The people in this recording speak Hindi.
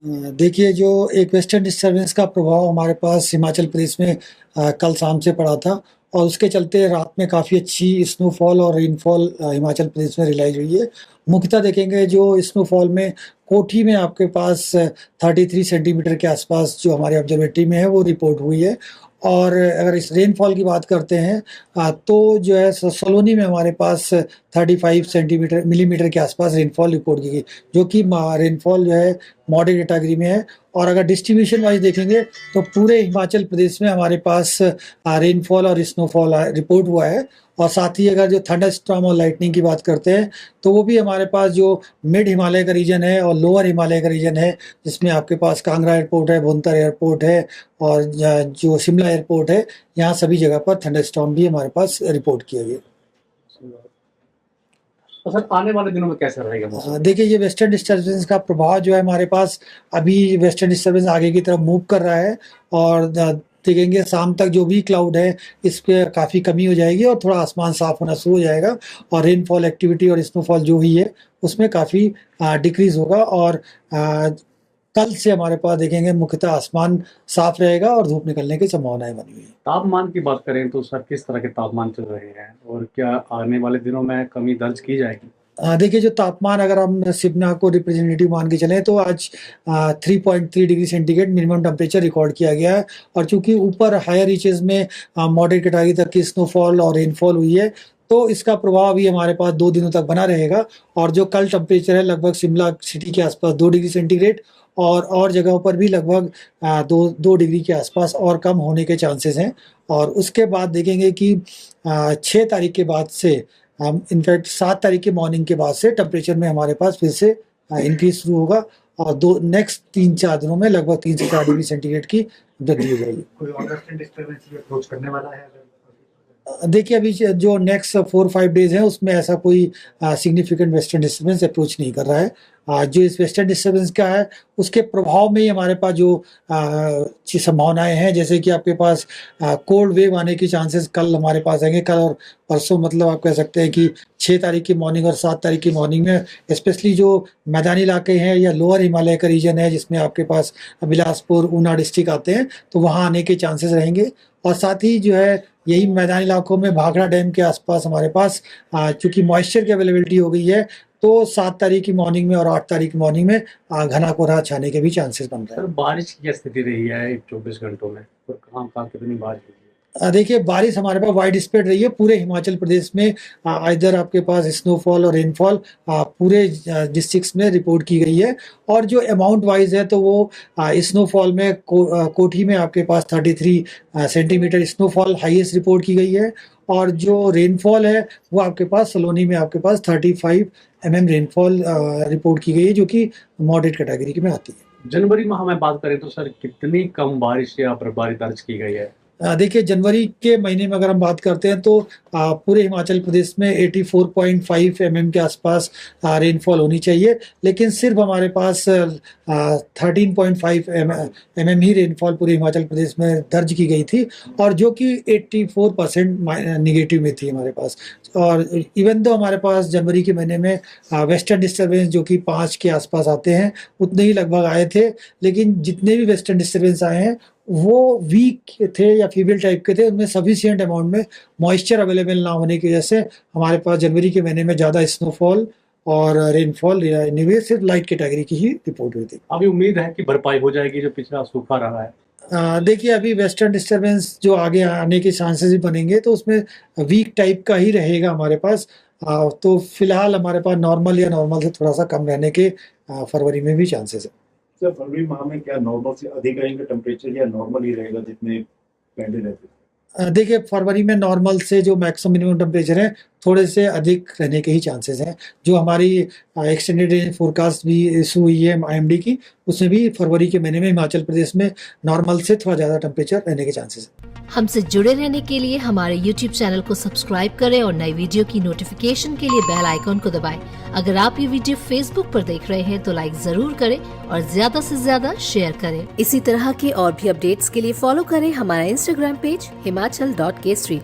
देखिए जो एक वेस्टर्न डिस्टर्बेंस का प्रभाव हमारे पास हिमाचल प्रदेश में कल शाम से पड़ा था और उसके चलते रात में काफ़ी अच्छी स्नोफॉल और रेनफॉल हिमाचल प्रदेश में रियलाइज हुई है। मुख्यतः देखेंगे जो स्नोफॉल में कोठी में आपके पास 33 सेंटीमीटर के आसपास जो हमारे ऑब्जर्वेटरी में है वो रिपोर्ट हुई है। और अगर इस रेनफॉल की बात करते हैं तो जो है सलोनी में हमारे पास 35 सेंटीमीटर मिलीमीटर के आसपास रेनफॉल रिपोर्ट की गई, जो कि रेनफॉल जो है मॉडरेट कैटेगरी में है। और अगर डिस्ट्रीब्यूशन वाइज देखेंगे तो पूरे हिमाचल प्रदेश में हमारे पास रेनफॉल और स्नोफॉल रिपोर्ट हुआ है। और साथ ही अगर जो थंडर स्टॉर्म और लाइटनिंग की बात करते हैं तो वो भी हमारे पास जो मिड हिमालय का रीजन है और लोअर हिमालय का रीजन है, जिसमें आपके पास कांगड़ा एयरपोर्ट है, भुंतर एयरपोर्ट है और जो शिमला एयरपोर्ट है, यहाँ सभी जगह पर थंडर स्टॉर्म भी हमारे पास रिपोर्ट किया गया। तो सर आने वाले दिनों में कैसा रहेगा मौसम? देखिए ये वेस्टर्न डिस्टर्बेंस का प्रभाव जो है हमारे पास अभी वेस्टर्न डिस्टर्बेंस आगे की तरफ मूव कर रहा है और देखेंगे शाम तक जो भी क्लाउड है इस पे काफ़ी कमी हो जाएगी और थोड़ा आसमान साफ होना शुरू हो जाएगा और रेनफॉल एक्टिविटी और स्नोफॉल जो हुई है उसमें काफ़ी डिक्रीज होगा। और कल से हमारे पास देखेंगे मुख्यतः आसमान साफ रहेगा और धूप निकलने की संभावनाएं बनी हुई है। तापमान की बात करें तो सर किस तरह के तापमान चल रहे हैं और क्या आने वाले दिनों में कमी दर्ज की जाएगी? देखिए जो तापमान अगर हम सिपना को रिप्रेजेंटेटिव मान के चलें तो आज 3.3 degree centigrade minimum temperature record किया गया है। और चूंकि ऊपर हायर रीचेज में मॉडरेट कैटेगरी तक की स्नोफॉल और रेनफॉल हुई है तो इसका प्रभाव भी हमारे पास 2 दिनों तक बना रहेगा। और जो कल टेम्परेचर है लगभग शिमला सिटी के आसपास 2 डिग्री सेंटीग्रेड और जगहों पर भी लगभग 2 डिग्री के आसपास और कम होने के चांसेस हैं। और उसके बाद देखेंगे कि 6 तारीख के बाद से हम इनफैक्ट 7 तारीख की मॉर्निंग के बाद से टेम्परेचर में हमारे पास फिर से इंक्रीज शुरू होगा और नेक्स्ट 3-4 दिनों में लगभग 3 से 4 डिग्री सेंटीग्रेड की वृद्धि हो जाएगी। कोई और वेस्टर्न डिस्टर्बेंस भी अप्रोच करने वाला है? देखिए अभी जो नेक्स्ट 4-5 डेज हैं उसमें ऐसा कोई सिग्निफिकेंट वेस्टर्न डिस्टर्बेंस अप्रोच नहीं कर रहा है। जो इस वेस्टर्न डिस्टर्बेंस का है उसके प्रभाव में ही हमारे पास जो संभावनाएं हैं, जैसे कि आपके पास कोल्ड वेव आने की चांसेस कल हमारे पास आएंगे। कल और परसों मतलब आप कह सकते हैं कि 6 तारीख की मॉर्निंग और 7 तारीख की मॉर्निंग में स्पेशली जो मैदानी इलाके हैं या लोअर हिमालय का रीजन है जिसमें आपके पास बिलासपुर ऊना डिस्ट्रिक्ट आते हैं तो वहाँ आने के चांसेस रहेंगे। और साथ ही जो है यही मैदानी इलाकों में भाखड़ा डैम के आसपास हमारे पास चूंकि मॉइस्चर की अवेलेबिलिटी हो गई है तो 7 तारीख की मॉर्निंग में और 8 तारीख की मॉर्निंग में घना कोहरा छाने के भी चांसेस बन रहे हैं। सर बारिश की क्या स्थिति रही है 24 घंटों में और कहाँ कहाँ कितनी बारिश हुई है? देखिए बारिश हमारे पास वाइड स्प्रेड रही है पूरे हिमाचल प्रदेश में। इधर आपके पास स्नोफॉल और रेनफॉल पूरे डिस्ट्रिक्ट्स में रिपोर्ट की गई है। और जो अमाउंट वाइज है तो वो स्नोफॉल में कोठी में आपके पास 33 सेंटीमीटर स्नोफॉल हाईएस्ट रिपोर्ट की गई है। और जो रेनफॉल है वो आपके पास सलोनी में आपके पास 35 रेनफॉल रिपोर्ट की गई है, जो कि मॉडरेट कैटेगरी में आती है। जनवरी माह में बात करें तो सर कितनी कम बारिश या बर्फबारी दर्ज की गई है? देखिए जनवरी के महीने में अगर हम बात करते हैं तो पूरे हिमाचल प्रदेश में 84.5 के आसपास रेनफॉल होनी चाहिए, लेकिन सिर्फ हमारे पास 13.5 ही रेनफॉल पूरे हिमाचल प्रदेश में दर्ज की गई थी और जो कि 84% निगेटिव में थी हमारे पास। और इवन दो हमारे पास जनवरी के महीने में वेस्टर्न डिस्टर्बेंस जो कि 5 के आसपास आते हैं उतने ही लगभग आए थे, लेकिन जितने भी वेस्टर्न डिस्टर्बेंस आए हैं वो वीक थे या फीमेल टाइप के थे, उनमें सफिशिएंट अमाउंट में मॉइस्चर अवेलेबल ना होने की वजह से हमारे पास जनवरी के महीने में ज़्यादा स्नोफॉल और रेनफॉल एनीवे सिर्फ लाइट कैटेगरी की ही रिपोर्ट हुई थी। अभी उम्मीद है कि भरपाई हो जाएगी जो पिछला सूखा रहा है? देखिए अभी वेस्टर्न डिस्टर्बेंस जो आगे आने के चांसेस भी बनेंगे तो उसमें वीक टाइप का ही रहेगा हमारे पास। तो फिलहाल हमारे पास नॉर्मल या नॉर्मल से थोड़ा सा कम रहने के फरवरी में भी चांसेस है। सर फरवरी माह में क्या नॉर्मल से अधिक रहेगा टेम्परेचर या नॉर्मल ही रहेगा जितने पहले रहते थे? देखिए फरवरी में नॉर्मल से जो मैक्सिमम मिनिमम टेम्परेचर है थोड़े से अधिक रहने के ही चांसेस हैं। जो हमारी एक्सटेंडेड रेंज फोरकास्ट भी इशू हुई है IMD की, उसमें भी फरवरी के महीने में हिमाचल प्रदेश में नॉर्मल से थोड़ा ज़्यादा टेम्परेचर रहने के चांसेस हैं। हमसे जुड़े रहने के लिए हमारे YouTube चैनल को सब्सक्राइब करें और नई वीडियो की नोटिफिकेशन के लिए बेल आइकॉन को दबाएं। अगर आप ये वीडियो Facebook पर देख रहे हैं तो लाइक जरूर करें और ज्यादा से ज्यादा शेयर करें। इसी तरह के और भी अपडेट्स के लिए फॉलो करें हमारा Instagram पेज himachal.k3।